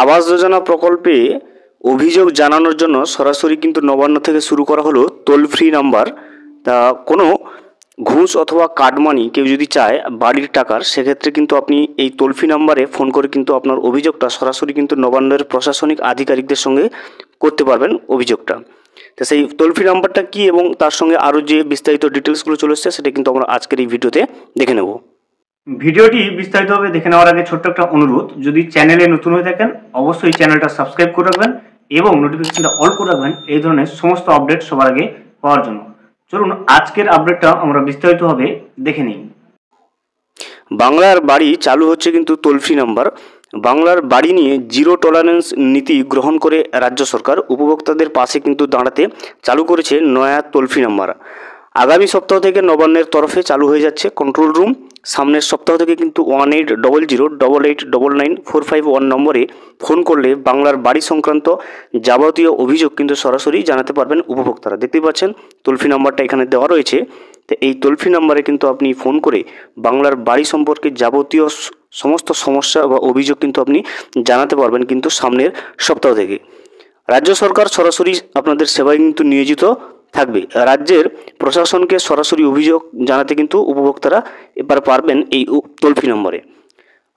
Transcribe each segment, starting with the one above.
আবাস যোজনা প্রকল্পে অভিযোগ জানানোর জন্য সরাসরি কিন্তু নবান্ন থেকে শুরু করা হলো টোল ফ্রি নাম্বার। তা কোনো ঘুষ অথবা কাটমানি কেউ যদি চায় বাড়ির টাকার, সেক্ষেত্রে কিন্তু আপনি এই টোল ফ্রি নাম্বারে ফোন করে কিন্তু আপনার অভিযোগটা সরাসরি কিন্তু নবান্নের প্রশাসনিক আধিকারিকদের সঙ্গে করতে পারবেন অভিযোগটা। তো সেই টোল ফ্রি নাম্বারটা কী এবং তার সঙ্গে আরও যে বিস্তারিত ডিটেলসগুলো চলে এসছে সেটা কিন্তু আমরা আজকের এই ভিডিওতে দেখে নেব। ভিডিওটি বিস্তারিতভাবে দেখে নেওয়ার আগে ছোট্ট একটা অনুরোধ, যদি চ্যানেলে নতুন হয়ে থাকেন অবশ্যই চ্যানেলটা সাবস্ক্রাইব করে রাখবেন এবং নোটিফিকেশনটা অল করে রাখবেন এই ধরনের সমস্ত আপডেট সবার আগে পাওয়ার জন্য। চলুন আজকের আপডেটটা আমরা বিস্তারিতভাবে দেখে নিই। বাংলার বাড়ি চালু হচ্ছে কিন্তু টোল ফ্রি নাম্বার। বাংলার বাড়ি নিয়ে জিরো টলারেন্স নীতি গ্রহণ করে রাজ্য সরকার উপভোক্তাদের পাশে কিন্তু দাঁড়াতে চালু করেছে নয়া টোল ফ্রি নাম্বার। আগামী সপ্তাহ থেকে নবান্নের তরফে চালু হয়ে যাচ্ছে কন্ট্রোল রুম। সামনের সপ্তাহ থেকে কিন্তু 1800889945 নম্বরে ফোন করলে বাংলার বাড়ি সংক্রান্ত যাবতীয় অভিযোগ কিন্তু সরাসরি জানাতে পারবেন উপভোক্তারা। দেখতেই পাচ্ছেন টোল ফ্রি নাম্বারটা এখানে দেওয়া রয়েছে। তো এই টোল ফ্রি নাম্বারে কিন্তু আপনি ফোন করে বাংলার বাড়ি সম্পর্কে যাবতীয় সমস্ত সমস্যা বা অভিযোগ কিন্তু আপনি জানাতে পারবেন কিন্তু সামনের সপ্তাহ থেকে। রাজ্য সরকার সরাসরি আপনাদের সেবায় কিন্তু নিয়োজিত থাকবে। রাজ্যের প্রশাসনকে সরাসরি অভিযোগ জানাতে কিন্তু উপভোক্তারা এবার পারবেন এই টোল ফ্রি নম্বরে।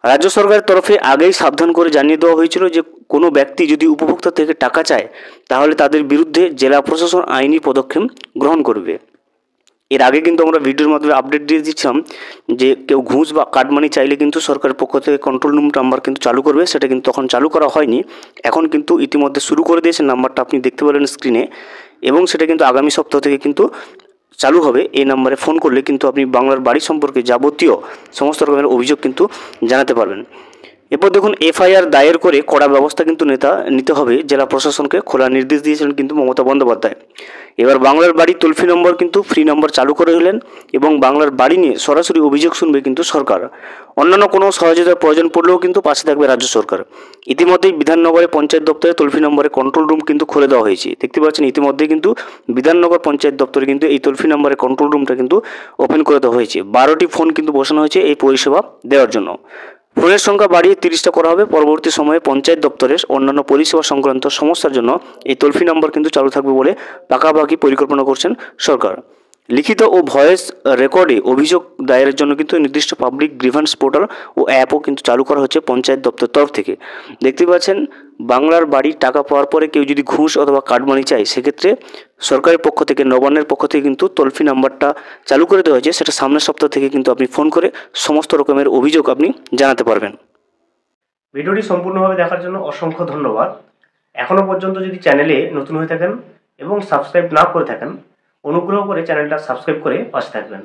রাজ্য সরকারের তরফে আগেই সাবধান করে জানিয়ে দেওয়া হয়েছিল যে কোনো ব্যক্তি যদি উপভোক্তা থেকে টাকা চায় তাহলে তাদের বিরুদ্ধে জেলা প্রশাসন আইনি পদক্ষেপ গ্রহণ করবে। এর আগে কিন্তু আমরা ভিডিওর মাধ্যমে আপডেট দিয়ে দিচ্ছিলাম যে কেউ ঘুষ বা কাটমানি চাইলে কিন্তু সরকারের পক্ষ থেকে কন্ট্রোল রুম নাম্বার কিন্তু চালু করবে, সেটা কিন্তু তখন চালু করা হয়নি। এখন কিন্তু ইতিমধ্যে শুরু করে দিয়েছে, নাম্বারটা আপনি দেখতে পেলেন স্ক্রিনে, এবং সেটা কিন্তু আগামী সপ্তাহ থেকে কিন্তু চালু হবে। এই নাম্বারে ফোন করলে কিন্তু আপনি বাংলার বাড়ি সম্পর্কে যাবতীয় সমস্ত রকমের অভিযোগ কিন্তু জানাতে পারবেন। এরপর দেখুন, এফআইআর দায়ের করে কড়া ব্যবস্থা কিন্তু নিতে হবে জেলা প্রশাসনকে খোলা নির্দেশ দিয়েছিলেন কিন্তু মমতা বন্দ্যোপাধ্যায়। এবার বাংলার বাড়ি টোল ফ্রি নম্বর কিন্তু ফ্রি নম্বর চালু করে হলেন এবং বাংলার বাড়ি নিয়ে সরাসরি অভিযোগ শুনবে কিন্তু সরকার। অন্যান্য কোনো সহযোগিতার প্রয়োজন পড়লেও কিন্তু পাশে থাকবে রাজ্য সরকার। ইতিমধ্যেই বিধাননগরে পঞ্চায়েত দপ্তরে টোল ফ্রি নম্বরে কন্ট্রোল রুম কিন্তু খুলে দেওয়া হয়েছে। দেখতে পাচ্ছেন ইতিমধ্যেই কিন্তু বিধাননগর পঞ্চায়েত দপ্তরে কিন্তু এই টোল ফ্রি নম্বরে কন্ট্রোল রুমটা কিন্তু ওপেন করে দেওয়া হয়েছে। 12টি ফোন কিন্তু বসানো হয়েছে এই পরিষেবা দেওয়ার জন্য। ফোনের সংখ্যা বাড়িয়ে 30টা করা হবে। পরবর্তী সময়ে পঞ্চায়েত দপ্তরের অন্যান্য পরিষেবা সংক্রান্ত সমস্যার জন্য এই টোল ফ্রি নম্বর কিন্তু চালু থাকবে বলে পাকাপাকি পরিকল্পনা করছেন সরকার। লিখিত ও ভয়েস রেকর্ডে অভিযোগ দায়েরের জন্য কিন্তু নির্দিষ্ট পাবলিক গ্রিভেন্স পোর্টাল ও অ্যাপও কিন্তু চালু করা হচ্ছে পঞ্চায়েত দপ্তর তরফ থেকে। দেখতে পাচ্ছেন বাংলার বাড়ি টাকা পাওয়ার পরে কেউ যদি ঘুষ অথবা কাটমানি চায় সেক্ষেত্রে সরকারের পক্ষ থেকে নবান্নের পক্ষ থেকে কিন্তু টোল ফ্রি নাম্বারটা চালু করে দেওয়া হয়েছে। সেটা সামনের সপ্তাহ থেকে কিন্তু আপনি ফোন করে সমস্ত রকমের অভিযোগ আপনি জানাতে পারবেন। ভিডিওটি সম্পূর্ণভাবে দেখার জন্য অসংখ্য ধন্যবাদ। এখনও পর্যন্ত যদি চ্যানেলে নতুন হয়ে থাকেন এবং সাবস্ক্রাইব না করে থাকেন অনুগ্রহ করে চ্যানেলটা সাবস্ক্রাইব করে পাশে থাকবেন।